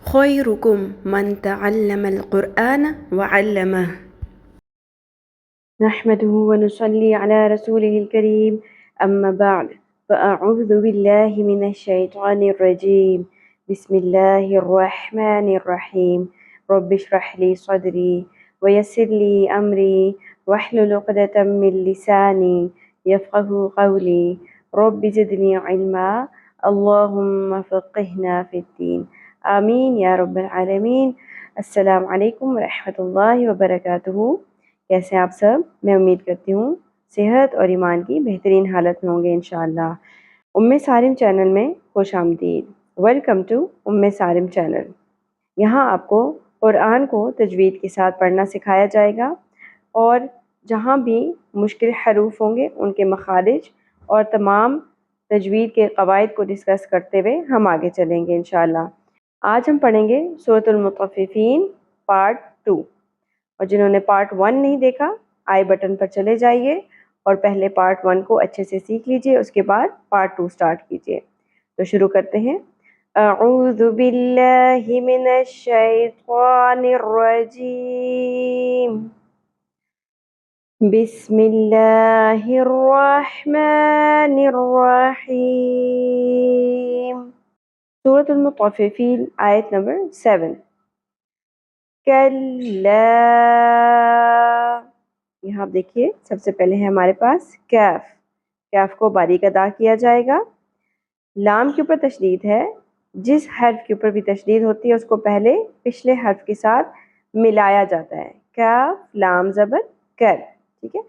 خيركم من تعلم القرآن وعلمه. نحمده ونصلي على رسوله الكريم، أما بعد، فأعوذ بالله من الشيطان الرجيم. بسم الله الرحمن الرحيم. رب اشرح لي صدري ويسر لي أمري واحلل عقدة من لساني يفقه قولي. رب زدني علما، اللهم فقهنا في الدين، آمین یا رب العالمین۔ السلام علیکم ورحمۃ اللہ وبرکاتہ۔ کیسے آپ سب؟ میں امید کرتی ہوں صحت اور ایمان کی بہترین حالت میں ہوں گے انشاءاللہ۔ سالم چینل میں خوش آمدید۔ Welcome to Salim channel. یہاں آپ کو قرآن کو تجوید کے ساتھ پڑھنا سکھایا جائے گا، اور جہاں بھی مشکل حروف ہوں گے ان کے مخارج اور تمام تجوید کے قواعد کو ڈسکس کرتے ہوئے ہم آگے چلیں گے انشاءاللہ۔ آج ہم پڑھیں گے سورۃ المطففین پارٹ 2، اور جنہوں نے پارٹ 1 نہیں دیکھا آئی بٹن پر چلے جائیے اور پہلے پارٹ 1 کو اچھے سے سیکھ لیجئے، اس کے بعد پارٹ 2 سٹارٹ کیجئے۔ تو شروع کرتے ہیں۔ اعوذ باللہ من الشیطان الرجیم، بسم اللہ الرحمن الرحیم۔ سورۃ المطففین آیت نمبر 7۔ کلا، یہاں آپ دیکھیے سب سے پہلے ہے ہمارے پاس کیف۔ کیف کو باریک ادا کیا جائے گا۔ لام کے اوپر تشدید ہے، جس حرف کے اوپر بھی تشدید ہوتی ہے اس کو پہلے پچھلے حرف کے ساتھ ملایا جاتا ہے۔ کیف لام زبر کر، ٹھیک ہے۔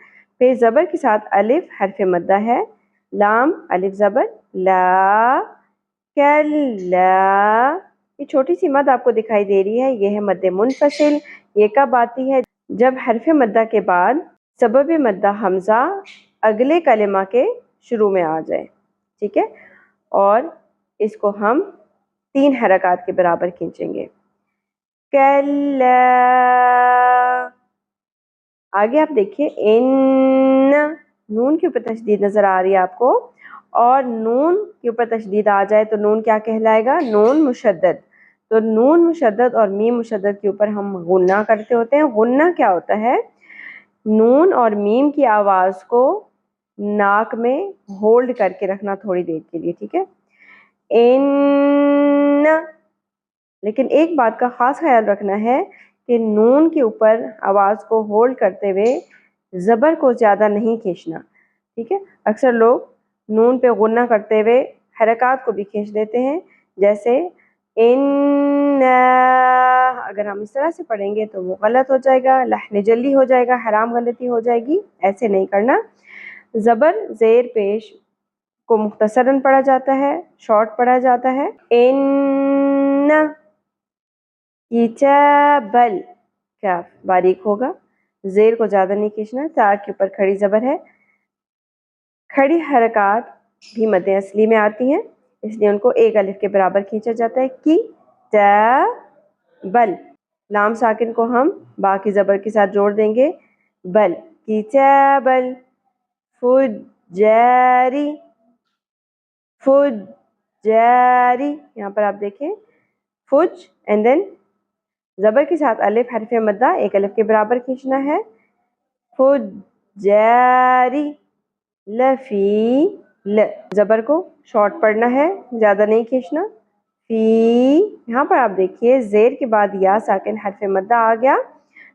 پھر زبر کے ساتھ الف حرف مدہ ہے، لام الف زبر لا، کلا۔ یہ چھوٹی سی مد آپ کو دکھائی دے رہی ہے، یہ ہے مد منفصل۔ یہ کب آتی ہے؟ جب حرف مدہ کے بعد سبب مدہ حمزہ اگلے کلمہ کے شروع میں آ جائے، ٹھیک ہے، اور اس کو ہم 3 حرکات کے برابر کھینچیں گے۔ کلا، آگے آپ دیکھیے ان، نون کے اوپر تشدید نظر آ رہی ہے آپ کو، اور نون کے اوپر تشدید آ جائے تو نون کیا کہلائے گا؟ نون مشدد۔ تو نون مشدد اور میم مشدد کے اوپر ہم غنہ کرتے ہوتے ہیں۔ غنہ کیا ہوتا ہے؟ نون اور میم کی آواز کو ناک میں ہولڈ کر کے رکھنا تھوڑی دیر کے لیے، ٹھیک ہے۔ ان، لیکن ایک بات کا خاص خیال رکھنا ہے کہ نون کے اوپر آواز کو ہولڈ کرتے ہوئے زبر کو زیادہ نہیں کھینچنا، ٹھیک ہے۔ اکثر لوگ نون پہ غنہ کرتے ہوئے حرکات کو بھی کھینچ دیتے ہیں، جیسے ان، اگر ہم اس طرح سے پڑھیں گے تو وہ غلط ہو جائے گا، لحن جلی ہو جائے گا، حرام غلطی ہو جائے گی۔ ایسے نہیں کرنا۔ زبر زیر پیش کو مختصراً پڑھا جاتا ہے، شارٹ پڑھا جاتا ہے۔ ان کتابل، کاف باریک ہوگا، زیر کو زیادہ نہیں کھینچنا، تا کے اوپر کھڑی زبر ہے۔ کھڑی حرکات بھی مد اصلی میں آتی ہیں، اس لیے ان کو ایک الف کے برابر کھینچا جاتا ہے۔ کی تا بل، لام ساکن کو ہم با کی زبر کے ساتھ جوڑ دیں گے، بل کتابل۔ فجاری، فجاری، یہاں پر آپ دیکھیں فج اینڈ دین زبر کے ساتھ الف حرف مدہ ایک الف کے برابر کھینچنا ہے۔ فجاری، لفی، ل زبر کو شارٹ پڑھنا ہے، زیادہ نہیں کھینچنا۔ فی، یہاں پر آپ دیکھیے زیر کے بعد یا ساکن حرف مدہ آ گیا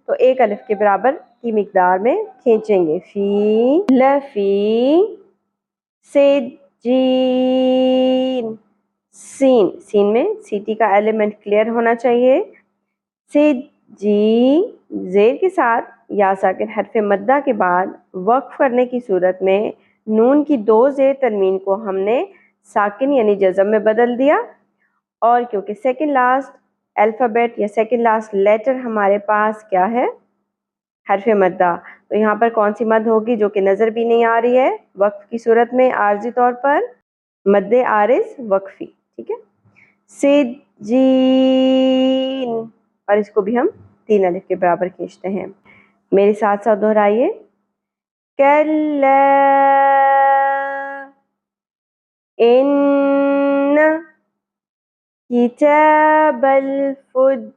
تو ایک الف کے برابر کی مقدار میں کھینچیں گے۔ فی، لفی، سجین، سین، سین میں سیٹی کا ایلیمنٹ کلیئر ہونا چاہیے۔ سجی، زیر کے ساتھ یا ساکن حرف مدہ کے بعد وقف کرنے کی صورت میں نون کی 2 زیر تنوین کو ہم نے ساکن یعنی جزم میں بدل دیا، اور کیونکہ سیکنڈ لاسٹ الفابیٹ یا سیکنڈ لاسٹ لیٹر ہمارے پاس کیا ہے؟ حرف مدہ، تو یہاں پر کون سی مد ہوگی جو کہ نظر بھی نہیں آ رہی ہے وقف کی صورت میں؟ عارضی طور پر مد عارض وقفی، ٹھیک ہے۔ سجین، اور اس کو بھی ہم 3 الف کے برابر کھینچتے ہیں۔ میرے ساتھ ساتھ دہرائیے۔ کلا ان كتاب الفجار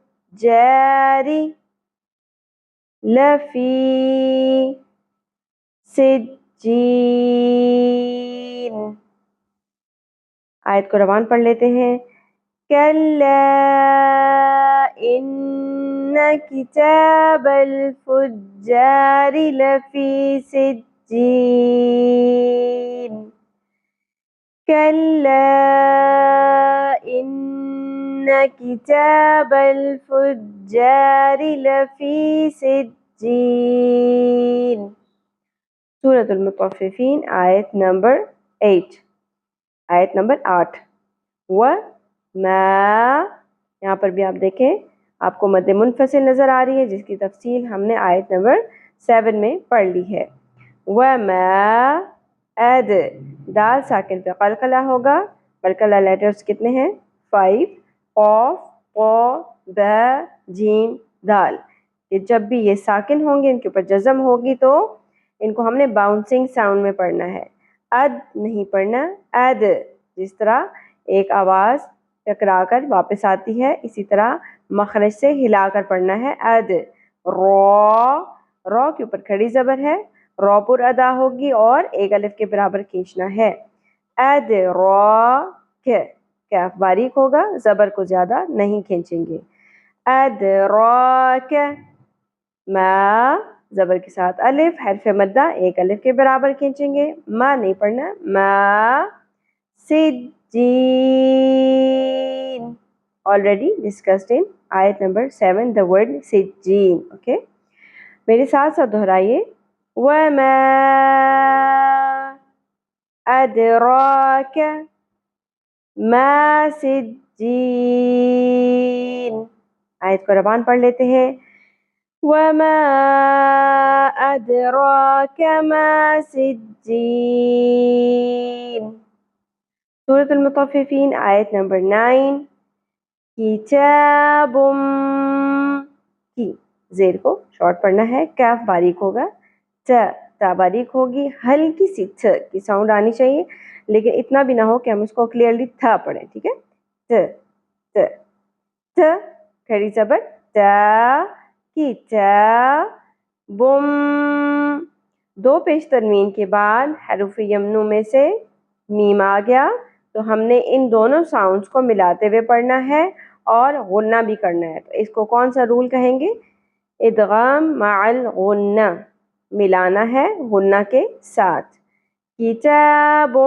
لفي سجين. آیت کو روان پڑھ لیتے ہیں. كلا إن كتاب الفجار لفي سجين. كلا إن كتاب الفجار لفي سجين. سورة المطففین آیت نمبر 8. آیت نمبر 8. وَمَا، یہاں پر بھی آپ دیکھیں آپ کو مد منفصل نظر آ رہی ہے جس کی تفصیل ہم نے آیت نمبر 7 میں پڑھ لی ہے. وَمَا اد، دال ساکن پہ قلقلہ ہوگا. قلقلہ لیٹرز کتنے ہیں؟ 5. قاف، قا، با، جیم، دال. یہ جب بھی یہ ساکن ہوں گے ان کے اوپر جزم ہوگی تو ان کو ہم نے باؤنسنگ ساؤنڈ میں پڑھنا ہے. اد نہیں پڑھنا، اد. جس طرح ایک آواز ٹکرا کر واپس آتی ہے اسی طرح مخرج سے ہلا کر پڑھنا ہے. اد. را، را کے اوپر کھڑی زبر ہے، را پر ادا ہوگی اور ایک الف کے برابر کھینچنا ہے. اد را ک، کیف باریک ہوگا، زبر کو زیادہ نہیں کھینچیں گے. اد را ک، ما، زبر کے ساتھ الف، حرف مدہ ایک الف کے برابر کھینچیں گے. ما نہیں پڑھنا، ما. سجین، already discussed in ayat number 7 the word سجین. okay، میرے ساتھ ساتھ دہرائیے. وَمَا أَدْرَاكَ مَا سجین. آیت کو روان پڑھ لیتے ہیں. وَمَا أَدْرَاكَ مَا سجین. سورة المطففین آیت نمبر 9. کتاب، کی زیر کو شارٹ پڑھنا ہے، کیف باریک ہوگا، تا باریک ہوگی، ہلکی سی تھ کی ساؤنڈ آنی چاہیے لیکن اتنا بھی نہ ہو کہ ہم اس کو کلیئرلی تھا پڑھیں. ٹھیک ہے، ت ت ت کھڑی زبر، تا، کتاب. دو پیش تنوین کے بعد حروف یمنو میں سے میم آ گیا تو ہم نے ان دونوں ساؤنڈز کو ملاتے ہوئے پڑھنا ہے اور غنہ بھی کرنا ہے. تو اس کو کون سا رول کہیں گے؟ ادغام مع الغنہ، ملانا ہے غنہ کے ساتھ. کتاب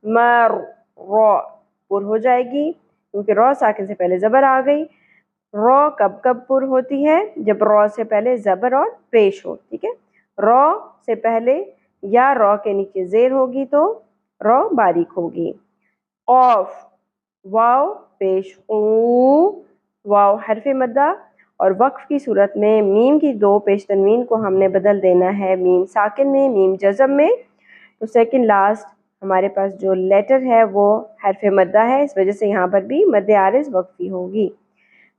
مر، را پر ہو جائے گی کیونکہ را ساکن سے پہلے زبر آ گئی. را کب کب پر ہوتی ہے؟ جب را سے پہلے زبر اور پیش ہو. ٹھیک ہے، را سے پہلے یا را کے نیچے زیر ہوگی تو را باریک ہوگی. قاف، واو پیش او، واو حرف مدہ اور وقف کی صورت میں میم کی دو پیش تنوین کو ہم نے بدل دینا ہے میم ساکن میں، میم جزم میں. تو سیکنڈ لاسٹ ہمارے پاس جو لیٹر ہے وہ حرف مدہ ہے، اس وجہ سے یہاں پر بھی مد عارض وقفی ہوگی.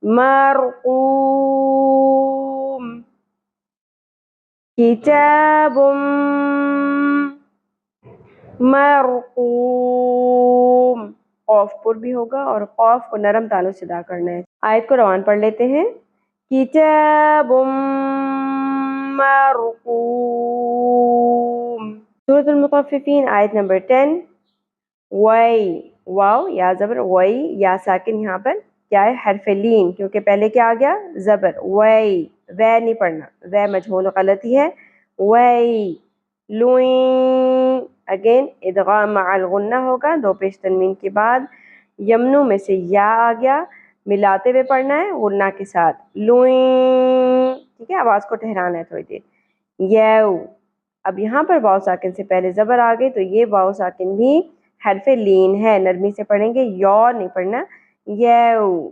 مرقوم، کتاب مرقوم. قاف پر بھی ہوگا اور قاف کو نرم تالوں سے ادا کرنا ہے. آیت کو روان پڑھ لیتے ہیں. کتاب مرقوم. سورۃ المطففین آیت نمبر 10. وَي، واو یا زبر، وَي یا ساکن یہاں پر کیا ہے؟ حرف لین، کیونکہ پہلے کیا آ گیا؟ زبر. وَي، وے نہیں پڑھنا، وے مجہول غلطی ہے. وَي لوئیں، اگین ادغام مع الغنہ ہوگا، دو پیش تنوین کے بعد یمنو میں سے یا آ گیا، ملاتے ہوئے پڑھنا ہے غنہ کے ساتھ. لوئیں. ٹھیک ہے، آواز کو ٹھہرانا ہے تھوڑی دیر. یو، اب یہاں پر واو ساکن سے پہلے زبر آ گئی تو یہ واو ساکن بھی حرف لین ہے، نرمی سے پڑھیں گے، یو نہیں پڑھنا. U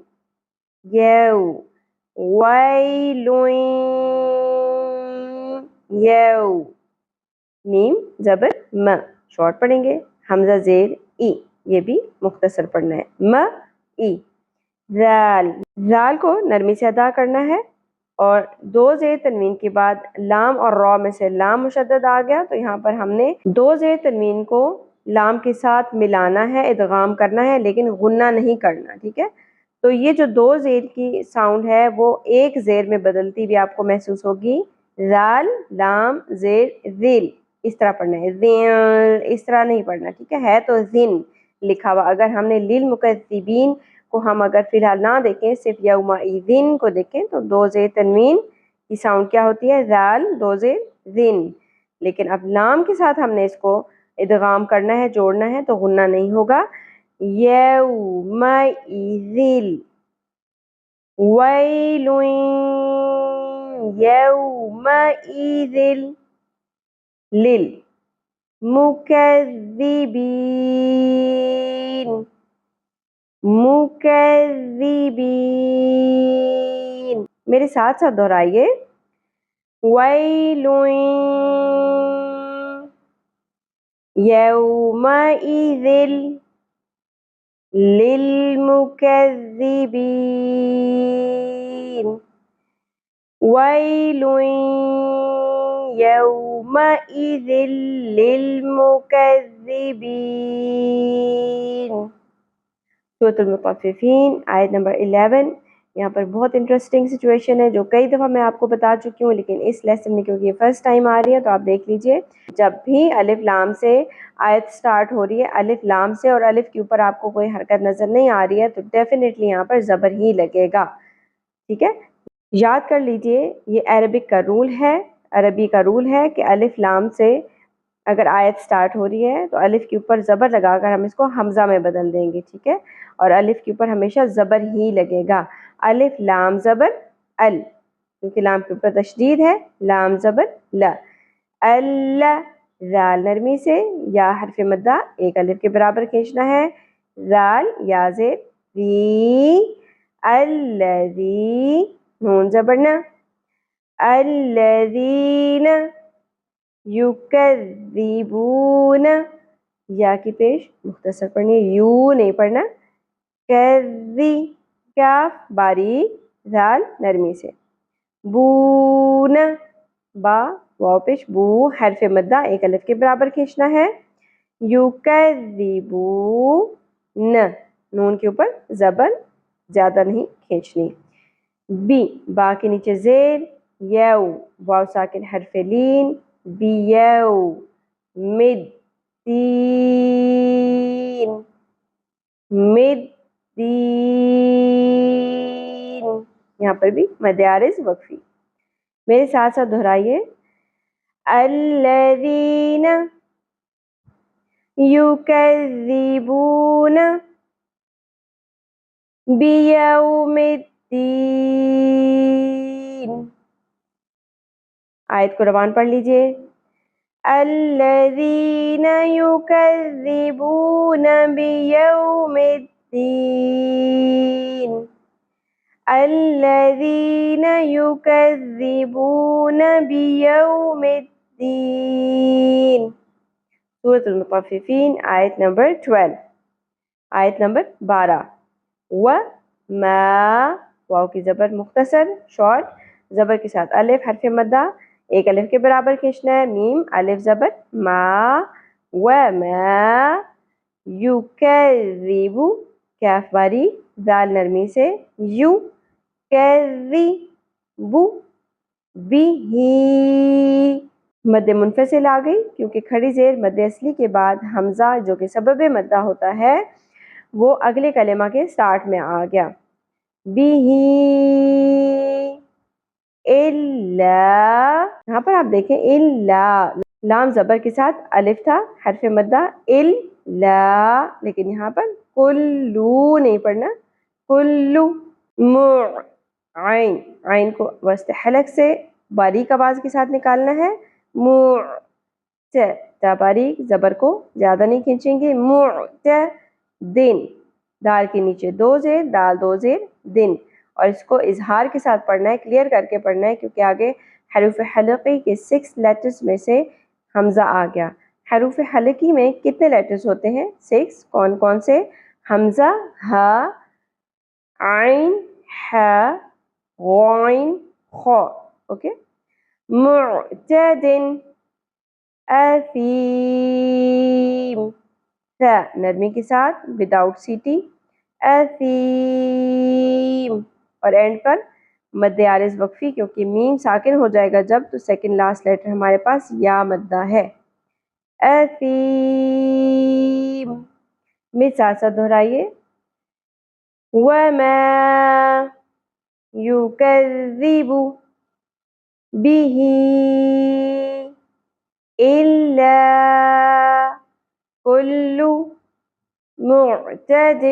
U. ویلوئیں، یو. میم زبر م، شارٹ پڑھیں گے، حمزہ زیر ای، یہ بھی مختصر پڑھنا ہے. م ای. ذال، ذال کو نرمی سے ادا کرنا ہے اور دو زیر تنوین کے بعد لام اور را میں سے لام مشدد آ گیا تو یہاں پر ہم نے دو زیر تنوین کو لام کے ساتھ ملانا ہے، ادغام کرنا ہے، لیکن غنہ نہیں کرنا، ٹھیک ہے؟ تو یہ جو دو زیر کی ساؤنڈ ہے وہ ایک زیر میں بدلتی ہوئی آپ کو محسوس ہوگی، زال لام زیر ذیل، اس طرح پڑھنا ہے، ذیل اس طرح نہیں پڑھنا، ٹھیک ہے تو ذن لکھا ہوا۔ اگر ہم نے للمکذبین کو ہم اگر فی الحال نہ دیکھیں، صرف یومئذین کو دیکھیں تو دو زیر تنوین کی ساؤنڈ کیا ہوتی ہے، زال دو زیر ذن، لیکن اب لام کے ساتھ ہم نے اس کو ادغام کرنا ہے، جوڑنا ہے تو غنہ نہیں ہوگا، یومئذ ویل یومئذ للمکذبین مکذبین، میرے ساتھ ساتھ دہرائیے، ویل یومئذ للمکذبین ویل یومئذ للمکذبین۔ سورۃ المطففین آیت نمبر 11۔ یہاں پر بہت انٹرسٹنگ سچویشن ہے جو کئی دفعہ میں آپ کو بتا چکی ہوں، لیکن اس لیسن میں کیونکہ یہ فرسٹ ٹائم آ رہی ہے تو آپ دیکھ لیجئے، جب بھی الف لام سے آیت سٹارٹ ہو رہی ہے، الف لام سے اور الف کے اوپر آپ کو کوئی حرکت نظر نہیں آ رہی ہے تو ڈیفینیٹلی یہاں پر زبر ہی لگے گا، ٹھیک ہے؟ یاد کر لیجئے یہ عربک کا رول ہے، عربی کا رول ہے کہ الف لام سے اگر آیت سٹارٹ ہو رہی ہے تو الف کے اوپر زبر لگا کر ہم اس کو حمزہ میں بدل دیں گے، ٹھیک ہے؟ اور الف کے اوپر ہمیشہ زبر ہی لگے گا، الف لام زبر ال، کیونکہ لام کے اوپر تشدید ہے، لام زبر لا، اللہ، زال نرمی سے، یا حرف مدہ ایک الف کے برابر کھینچنا ہے، زال یا زیر ذی، الذی نون زبر نا، الذین یکذبون، یا کی پیش مختصر پڑھنی ہے، یو نہیں پڑھنا، کذی کاف باریک، زال نرمی سے، بون با واو پیش، بو حرف مدہ ایک الف کے برابر کھینچنا ہے، یکذبون نون کے اوپر زبر زیادہ نہیں کھینچنی، بی با کے نیچے زیر، یو واو ساکن حرف لین، بیو مد دین مد دین، یہاں پر بھی مد عارض وقفی، میرے ساتھ ساتھ دہرائیے، الذین یکذبون بیوم الدین، آیت کو روان پڑھ لیجئے، الذین یکذبون بیوم الدین الذین یکذبون بیوم الدین۔ سورۃ المطففین آیت نمبر 12، آیت نمبر 12، وما واو کی زبر مختصر شارٹ، زبر کے ساتھ الف حرف مدہ ایک الف کے برابر کھینچنا ہے، میم الف زبر ما، وما یکذب کاف باری ذال نرمی سے، یو کذب بھی، مد منفصل آ گئی کیونکہ کھڑی زیر مد اصلی کے بعد حمزہ جو کہ سبب مدہ ہوتا ہے وہ اگلے کلمہ کے سٹارٹ میں آ گیا، بھی الا، یہاں پر آپ دیکھیں الا لام زبر کے ساتھ الف تھا حرف مدہ الا، لیکن یہاں پر کلو نہیں پڑھنا، کلو، عین، عین کو وسط حلق سے باریک آواز کے ساتھ نکالنا ہے، تا باریک زبر کو زیادہ نہیں کھینچیں گے، معتدن، دال کے نیچے دو زیر، دال دو زیر دن، اور اس کو اظہار کے ساتھ پڑھنا ہے، کلیئر کر کے پڑھنا ہے کیونکہ آگے حروف حلقی کے 6 لیٹرز میں سے حمزہ آ گیا۔ حروف حلقی میں کتنے لیٹرز ہوتے ہیں؟ 6، کون کون سے؟ حمزہ، ہا، عین، حا، غین، خا، اوکے، معتدن، اثیم، نرمی کے ساتھ وداؤٹ سیٹی، اثیم، اور اینڈ پر مد عارض وقفی، کیونکہ میم ساکن ہو جائے گا جب تو سیکنڈ لاسٹ لیٹر ہمارے پاس یا مدہ ہے، اثیم، میں ساتھ ساتھ دہرائیے، وما یکذب به الا کل معتد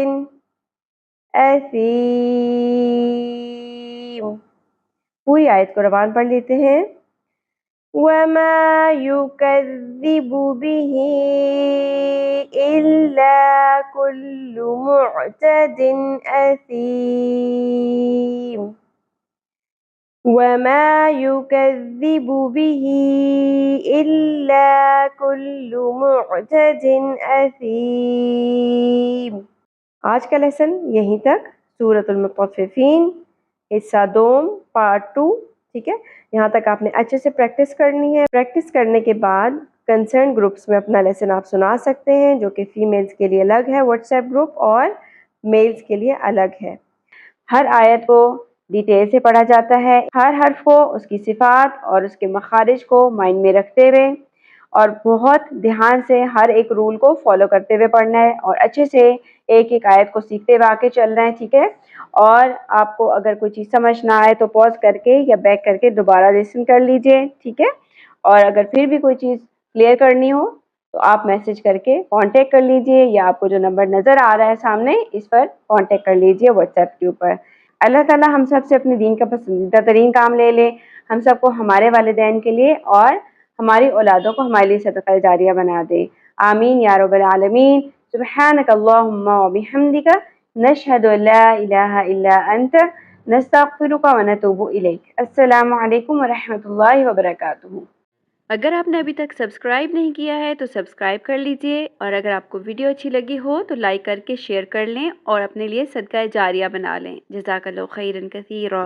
اثیم۔ پوری آیت کو روان پڑھ لیتے ہیں، وما یکذب به الا کل معتد اثیم، وما یکذب به الا کل معتد اثیم۔ آج کا لیسن یہیں تک، سورۃ المطففین حصہ دوم پارٹ 2، ٹھیک ہے؟ یہاں تک آپ نے اچھے سے پریکٹس کرنی ہے۔ پریکٹس کرنے کے بعد کنسرن گروپس میں اپنا لیسن آپ سنا سکتے ہیں، جو کہ فیمیلز کے لیے الگ ہے واٹس ایپ گروپ، اور میلز کے لیے الگ ہے۔ ہر آیت کو ڈیٹیل سے پڑھا جاتا ہے، ہر حرف کو، اس کی صفات اور اس کے مخارج کو مائنڈ میں رکھتے ہوئے، اور بہت دھیان سے ہر ایک رول کو فالو کرتے ہوئے پڑھنا ہے، اور اچھے سے ایک ایک آیت کو سیکھتے ہوئے آگے چل رہے ہیں، ٹھیک ہے؟ اور آپ کو اگر کوئی چیز سمجھ نہ آئے تو پاز کر کے یا بیک کر کے دوبارہ لسن کر لیجئے، ٹھیک ہے؟ اور اگر پھر بھی کوئی چیز کلیئر کرنی ہو تو آپ میسج کر کے کانٹیکٹ کر لیجئے، یا آپ کو جو نمبر نظر آ رہا ہے سامنے اس پر کانٹیکٹ کر لیجئے واٹس ایپ کے اوپر۔ اللہ تعالیٰ ہم سب سے اپنے دین کا پسندیدہ ترین کام لے لے، ہم سب کو ہمارے والدین کے لیے اور ہماری اولادوں کو ہمارے لیے صدقہ جاریہ بنا دے، آمین یا رب العالمین۔ سبحانک اللہم و بحمدک، نشہد ان لا الہ الا انت، نستغفرک و نتوب الیک۔ السلام علیکم ورحمۃ اللہ وبرکاتہ۔ اگر آپ نے ابھی تک سبسکرائب نہیں کیا ہے تو سبسکرائب کر لیجئے، اور اگر آپ کو ویڈیو اچھی لگی ہو تو لائک کر کے شیئر کر لیں اور اپنے لیے صدقہ جاریہ بنا لیں۔ جزاک اللہ خیرا کثیرا۔